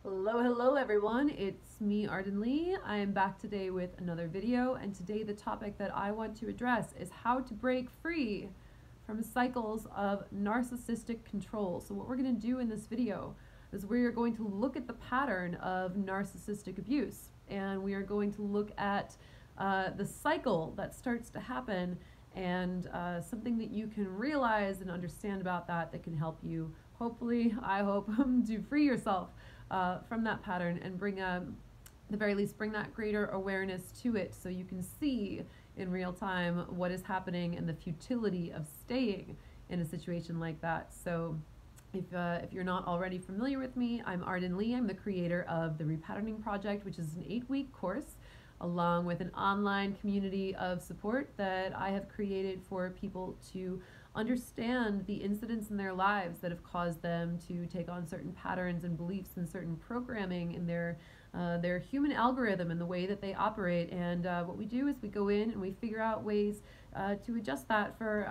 Hello, hello everyone. It's me, Arden Lee. I am back today with another video, and today the topic that I want to address is how to break free from cycles of narcissistic control. So what we're going to do in this video is we are going to look at the pattern of narcissistic abuse, and we are going to look at the cycle that starts to happen and something that you can realize and understand about that can help you, hopefully, I hope, to free yourself from that pattern and bring at the very least bring that greater awareness to it, so you can see in real time what is happening and the futility of staying in a situation like that. So if you're not already familiar with me, I'm Arden Lee. I'm the creator of the Repatterning Project, which is an 8-week course along with an online community of support that I have created for people to understand the incidents in their lives that have caused them to take on certain patterns and beliefs and certain programming in their human algorithm and the way that they operate. And what we do is we go in and we figure out ways to adjust that for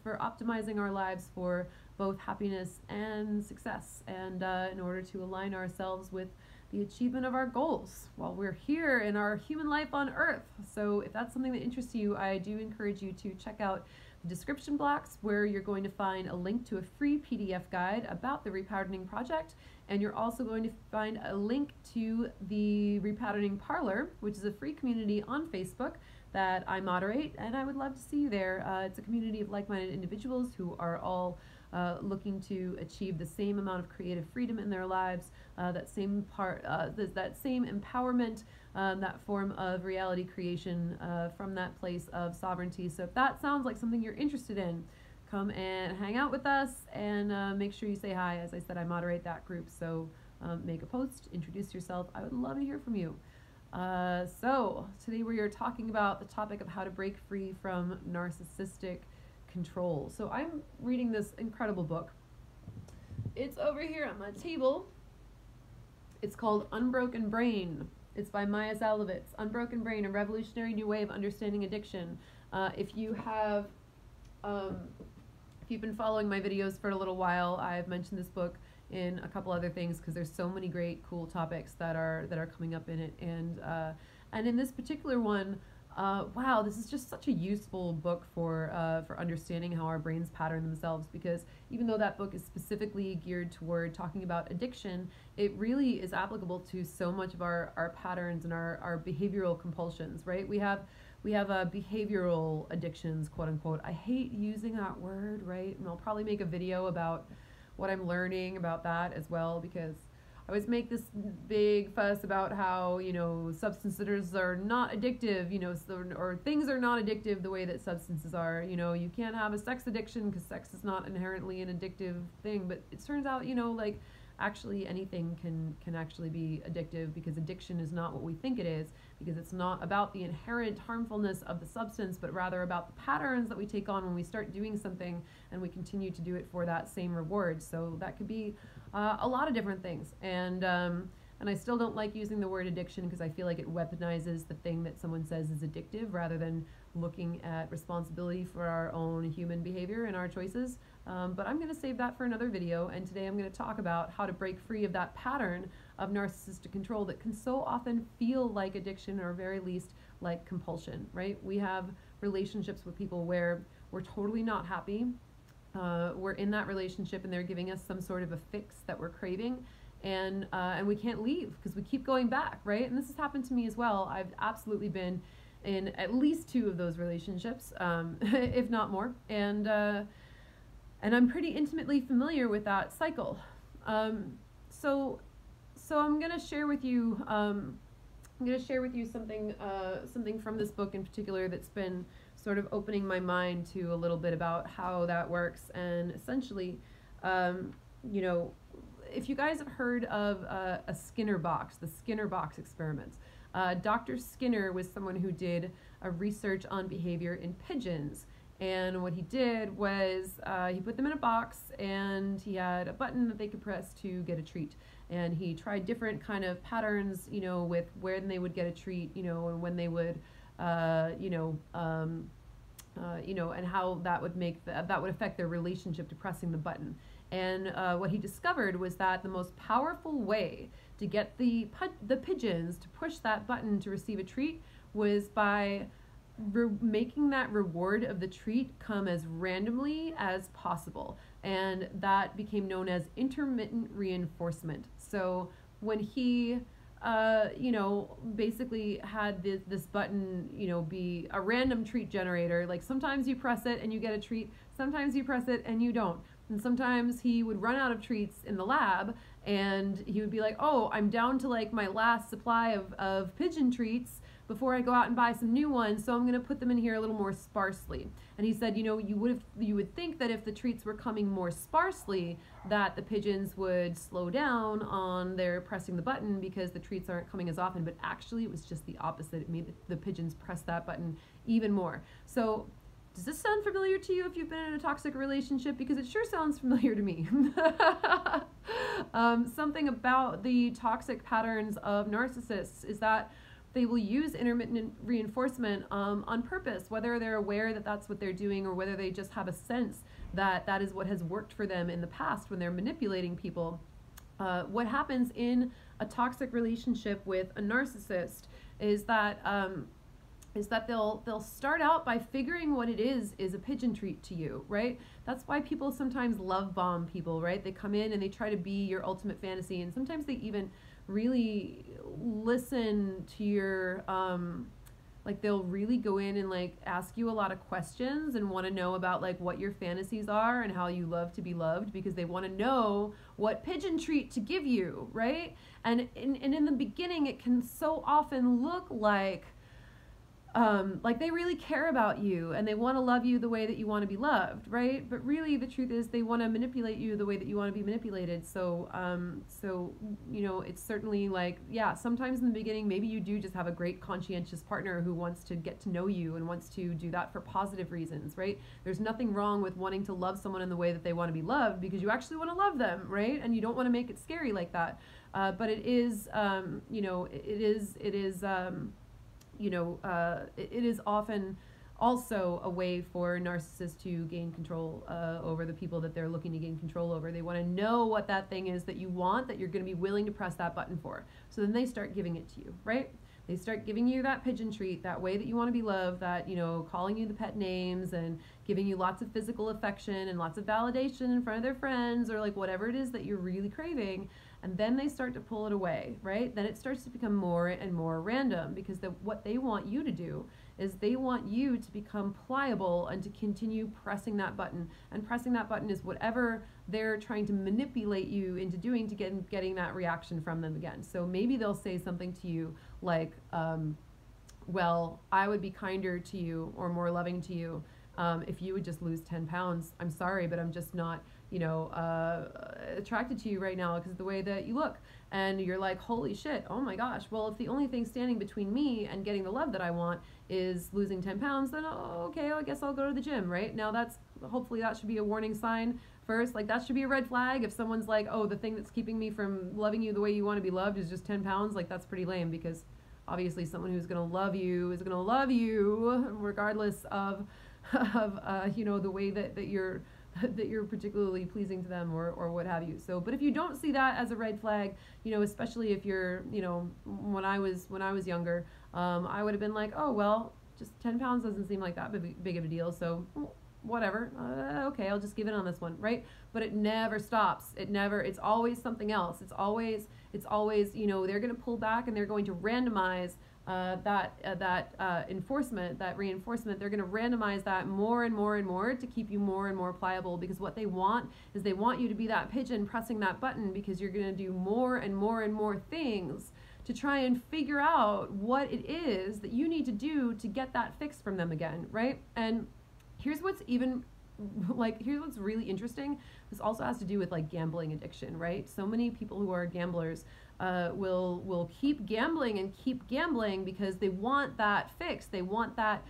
optimizing our lives for both happiness and success, and in order to align ourselves with the achievement of our goals while we're here in our human life on Earth. So if that's something that interests you, I do encourage you to check out the description box, where you're going to find a link to a free PDF guide about the Repatterning Project, and you're also going to find a link to the Repatterning Parlor, which is a free community on Facebook that I moderate, and I would love to see you there. It's a community of like-minded individuals who are all looking to achieve the same amount of creative freedom in their lives, that same empowerment, that form of reality creation from that place of sovereignty. So if that sounds like something you're interested in, come and hang out with us, and make sure you say hi. As I said, I moderate that group, so make a post, introduce yourself. I would love to hear from you. So today we are talking about the topic of how to break free from narcissistic control. So I'm reading this incredible book. It's over here on my table. It's called Unbroken Brain. It's by Maya Zalovitz. Unbroken Brain, a revolutionary new way of understanding addiction. If you've been following my videos for a little while, I've mentioned this book in a couple other things because there's so many great, cool topics that are coming up in it. And in this particular one, wow, this is just such a useful book for understanding how our brains pattern themselves, because even though that book is specifically geared toward talking about addiction, it really is applicable to so much of our patterns and our behavioral compulsions, right? We have behavioral addictions, quote unquote. I hate using that word, right? And I'll probably make a video about what I'm learning about that as well, because I always make this big fuss about how, substances are not addictive, or things are not addictive the way that substances are. You can't have a sex addiction because sex is not inherently an addictive thing. But it turns out, like, actually anything can actually be addictive, because addiction is not what we think it is, because it's not about the inherent harmfulness of the substance, but rather about the patterns that we take on when we start doing something and we continue to do it for that same reward. So that could be a lot of different things, and I still don't like using the word addiction, because I feel like it weaponizes the thing that someone says is addictive, rather than looking at responsibility for our own human behavior and our choices. But I'm going to save that for another video, and today I'm going to talk about how to break free of that pattern of narcissistic control that can so often feel like addiction, or very least like compulsion, right? We have relationships with people where we're totally not happy. We're in that relationship and they're giving us some sort of a fix that we're craving, and we can't leave because we keep going back, right? And this has happened to me as well. I've absolutely been in at least 2 of those relationships, if not more, and I'm pretty intimately familiar with that cycle. So I'm gonna share with you something from this book in particular that's been sort of opening my mind to a little bit about how that works. And essentially, if you guys have heard of a Skinner box, the Skinner box experiments, Dr. Skinner was someone who did a research on behavior in pigeons. And what he did was he put them in a box, and he had a button that they could press to get a treat. And he tried different kind of patterns, with when they would get a treat, and when they would, and how that would affect their relationship to pressing the button. And what he discovered was that the most powerful way to get the pigeons to push that button to receive a treat was by making that reward of the treat come as randomly as possible. And that became known as intermittent reinforcement. So when he basically had this button, be a random treat generator. Like sometimes you press it and you get a treat, sometimes you press it and you don't. And sometimes he would run out of treats in the lab and he would be like, oh, I'm down to like my last supply of pigeon treats before I go out and buy some new ones, so I'm going to put them in here a little more sparsely. And he said, you would think that if the treats were coming more sparsely, that the pigeons would slow down on their pressing the button because the treats aren't coming as often, but actually it was just the opposite. It made the pigeons press that button even more. So does this sound familiar to you if you've been in a toxic relationship? Because it sure sounds familiar to me. Something about the toxic patterns of narcissists is that they will use intermittent reinforcement on purpose, whether they're aware that that's what they're doing or whether they just have a sense that that is what has worked for them in the past when they're manipulating people. What happens in a toxic relationship with a narcissist is that they'll start out by figuring what it is a pigeon treat to you, right? That's why people sometimes love bomb people, right? They come in and they try to be your ultimate fantasy, and sometimes they even really listen to your like they'll really go in and like ask you a lot of questions and want to know about like what your fantasies are and how you love to be loved, because they want to know what pigeon treat to give you, right? And in the beginning it can so often look like they really care about you and they want to love you the way that you want to be loved, right? But really the truth is they want to manipulate you the way that you want to be manipulated. So it's certainly like, yeah, sometimes in the beginning maybe you do just have a great conscientious partner who wants to get to know you and wants to do that for positive reasons, right? There's nothing wrong with wanting to love someone in the way that they want to be loved, because you actually want to love them, right? And you don't want to make it scary like that. But it is it is often also a way for narcissists to gain control over the people that they're looking to gain control over. They want to know what that thing is that you want, that you're going to be willing to press that button for. So then they start giving it to you, right? They start giving you that pigeon treat, that way that you want to be loved, that, calling you the pet names and giving you lots of physical affection and lots of validation in front of their friends, or like whatever it is that you're really craving. And then they start to pull it away, right? Then it starts to become more and more random, because what they want you to do is they want you to become pliable and to continue pressing that button. And pressing that button is whatever they're trying to manipulate you into doing to getting that reaction from them again. So maybe they'll say something to you like, well, I would be kinder to you or more loving to you if you would just lose 10 pounds. I'm sorry, but I'm just not attracted to you right now because of the way that you look. And you're like, holy shit, oh my gosh, well, if the only thing standing between me and getting the love that I want is losing 10 pounds, then okay, I guess I'll go to the gym, right? Now hopefully that should be a warning sign first. Like that should be a red flag. If someone's like, oh, the thing that's keeping me from loving you the way you want to be loved is just 10 pounds, like that's pretty lame, because obviously someone who's going to love you is going to love you regardless of the way that you're particularly pleasing to them or what have you. So, but if you don't see that as a red flag, especially if you're, when I was younger, I would have been like, oh, well, just 10 pounds doesn't seem like that big of a deal. So whatever. Okay, I'll just give in on this one. Right. But it never stops. It's always something else. It's always, they're going to pull back and they're going to randomize enforcement, that reinforcement. They're going to randomize that more and more and more to keep you more and more pliable, because what they want is they want you to be that pigeon pressing that button, because you're going to do more and more and more things to try and figure out what it is that you need to do to get that fixed from them again, right? And here's what's really interesting. This also has to do with like gambling addiction, right? So many people who are gamblers will keep gambling because they want that fix. They want that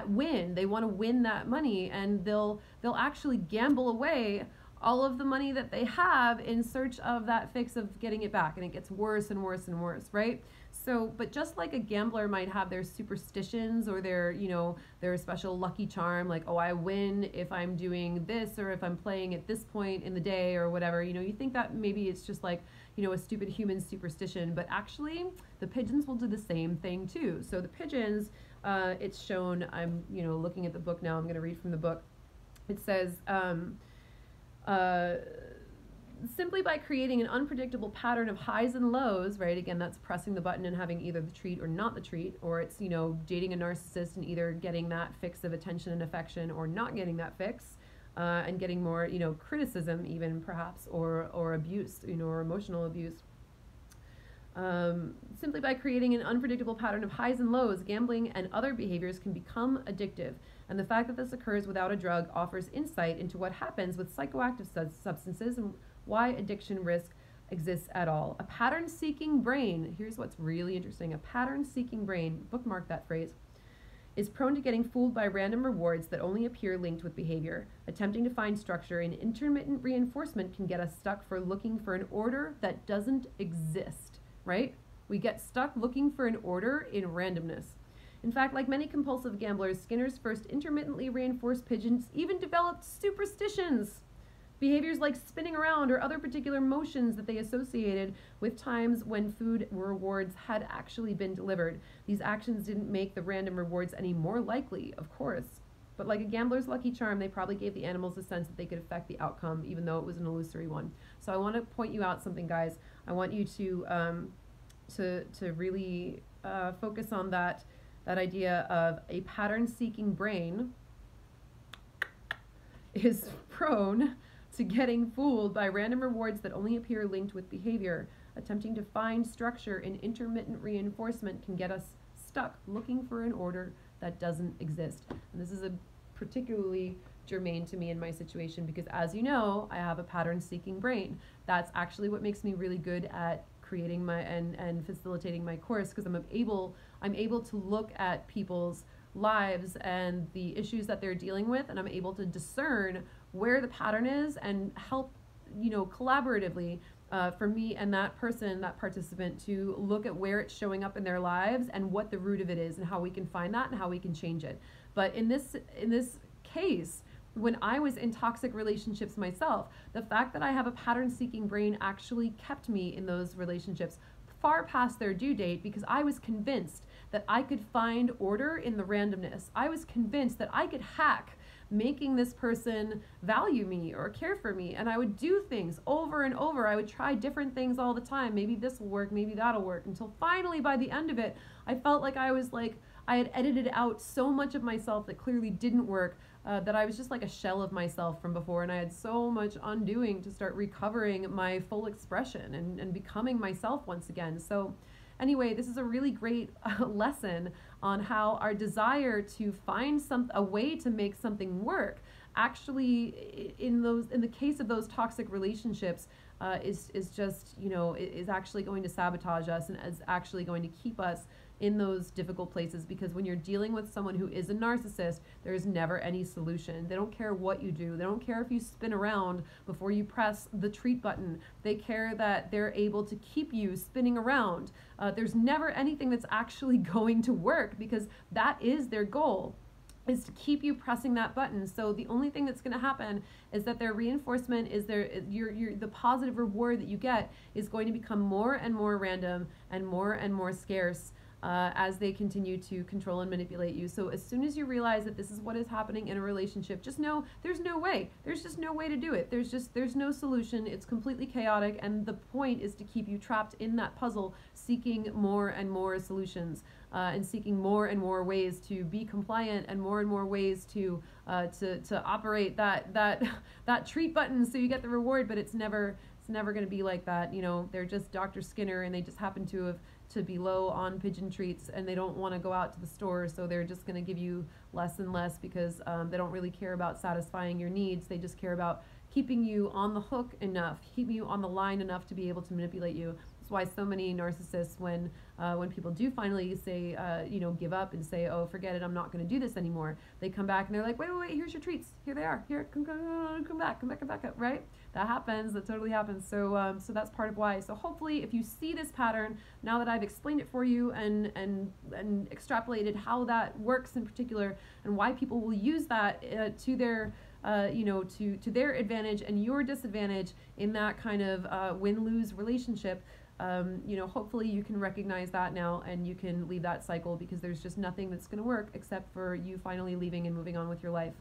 win. They want to win that money, and they'll actually gamble away all of the money that they have in search of that fix of getting it back, and it gets worse and worse and worse, right? So, but just like a gambler might have their superstitions or their, you know, their special lucky charm, like, oh, I win if I'm doing this, or if I'm playing at this point in the day or whatever, you know, you think that maybe it's just like, you know, a stupid human superstition, but actually the pigeons will do the same thing too. So the pigeons, it's shown, I'm, you know, looking at the book now, I'm going to read from the book. It says, simply by creating an unpredictable pattern of highs and lows, right? Again, that's pressing the button and having either the treat or not the treat, or it's, you know, dating a narcissist and either getting that fix of attention and affection or not getting that fix, and getting more, you know, criticism even perhaps, or abuse, you know, or emotional abuse. Simply by creating an unpredictable pattern of highs and lows, gambling and other behaviors can become addictive. And the fact that this occurs without a drug offers insight into what happens with psychoactive substances and why addiction risk exists at all. A pattern-seeking brain, here's what's really interesting, a pattern-seeking brain, bookmark that phrase, is prone to getting fooled by random rewards that only appear linked with behavior. Attempting to find structure in intermittent reinforcement can get us stuck for looking for an order that doesn't exist, right? We get stuck looking for an order in randomness. In fact, like many compulsive gamblers, Skinner's first intermittently reinforced pigeons even developed superstitions. Behaviors like spinning around or other particular motions that they associated with times when food rewards had actually been delivered. These actions didn't make the random rewards any more likely, of course. But like a gambler's lucky charm, they probably gave the animals a sense that they could affect the outcome, even though it was an illusory one. So I want to point you out something, guys. I want you to really focus on that idea of a pattern-seeking brain is prone to getting fooled by random rewards that only appear linked with behavior. Attempting to find structure in intermittent reinforcement can get us stuck looking for an order that doesn't exist. And this is a particularly germane to me in my situation because, as you know, I have a pattern-seeking brain. That's actually what makes me really good at creating my and facilitating my course, because I'm able to look at people's lives and the issues that they're dealing with, and I'm able to discern where the pattern is and help, you know, collaboratively for me and that person, that participant, to look at where it's showing up in their lives and what the root of it is and how we can find that and how we can change it. But in this case, when I was in toxic relationships myself, the fact that I have a pattern-seeking brain actually kept me in those relationships far past their due date, because I was convinced that I could find order in the randomness. I was convinced that I could hack making this person value me or care for me, and I would do things over and over. I would try different things all the time. Maybe this will work, maybe that'll work, until finally by the end of it, I felt like I had edited out so much of myself that clearly didn't work, that I was just like a shell of myself from before, and I had so much undoing to start recovering my full expression and becoming myself once again. So anyway, this is a really great lesson on how our desire to find a way to make something work actually in the case of those toxic relationships is just, you know, is actually going to sabotage us and is actually going to keep us in those difficult places, because when you're dealing with someone who is a narcissist, there is never any solution. They don't care what you do. They don't care if you spin around before you press the treat button. They care that they're able to keep you spinning around. There's never anything that's actually going to work, because that is their goal, is to keep you pressing that button. So the only thing that's going to happen is that their reinforcement is the positive reward that you get is going to become more and more random and more scarce as they continue to control and manipulate you. So as soon as you realize that this is what is happening in a relationship, just know there's no way. There's just no way to do it. There's no solution. It's completely chaotic, and the point is to keep you trapped in that puzzle, seeking more and more solutions, and seeking more and more ways to be compliant, and more ways to operate that treat button so you get the reward. But it's never going to be like that. You know, they're just Dr. Skinner, and they just happen to be low on pigeon treats, and they don't want to go out to the store, so they're just going to give you less and less, because they don't really care about satisfying your needs. They just care about keeping you on the hook enough, keeping you on the line enough to be able to manipulate you. It's That's why so many narcissists, when people do finally say, give up and say, oh, forget it, I'm not going to do this anymore, they come back and they're like, wait, here's your treats. Here they are. Here, come back up, right? That happens. That totally happens. So that's part of why. So hopefully, if you see this pattern, now that I've explained it for you and extrapolated how that works in particular and why people will use that to their to their advantage and your disadvantage in that kind of win-lose relationship, hopefully you can recognize that now and you can leave that cycle, because there's just nothing that's going to work except for you finally leaving and moving on with your life.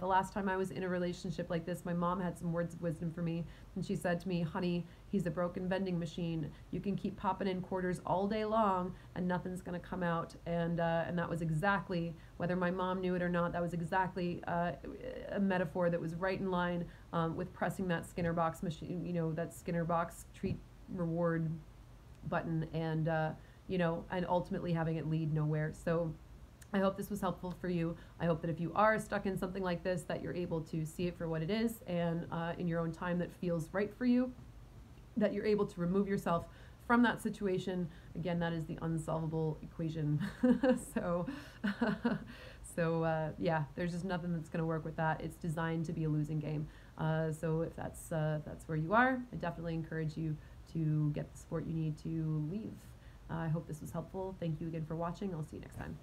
The last time I was in a relationship like this, my mom had some words of wisdom for me, and she said to me, honey, he's a broken vending machine. You can keep popping in quarters all day long and nothing's going to come out. And that was exactly, whether my mom knew it or not, that was exactly a metaphor that was right in line with pressing that Skinner box machine, that Skinner box treat reward button, and and ultimately having it lead nowhere. So I hope this was helpful for you. I hope that if you are stuck in something like this, that you're able to see it for what it is, and in your own time that feels right for you, that you're able to remove yourself from that situation. Again, that is the unsolvable equation. So yeah, there's just nothing that's going to work with that. It's designed to be a losing game. So if that's where you are, I definitely encourage you to get the support you need to leave. I hope this was helpful. Thank you again for watching. I'll see you next time.